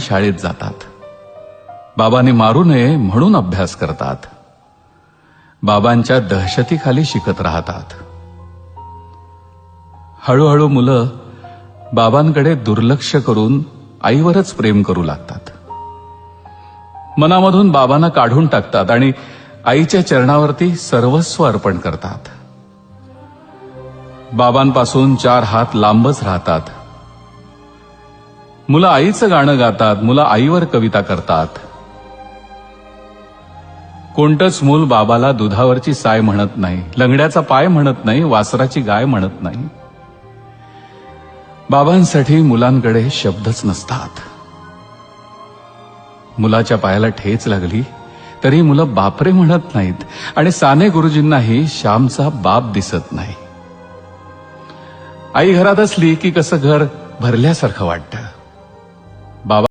शाळेत जातात. बाबांनी मारू नये म्हणून अभ्यास करतात. बाबांच्या दहशतीखाली शिकत राहतात. हळूहळू मुलं बाबांकडे दुर्लक्ष करून आईवरच प्रेम करू लागतात. मनामधून बाबांना काढून टाकतात आणि आईच्या चरणावरती सर्वस्व अर्पण करतात. बाबांपासून 4 हात लांबच राहतात. मुलं आईचं गाणं गातात. मुलं आईवर कविता करतात. कोणतंच मूल बाबाला दुधावरची साय म्हणत नाही, लंगड्याचा पाय म्हणत नाही, वासराची गाय म्हणत नाही. बाबांसाठी मुलांकडे शब्दच नसतात. मुलाच्या पायाला ठेच लागली तरी मुलं बापरे म्हणत नाहीत आणि साने गुरुजींनाही श्यामचा बाप दिसत नाही. आई घरात असली की कसं घर भरल्यासारखं वाटतं. बाबा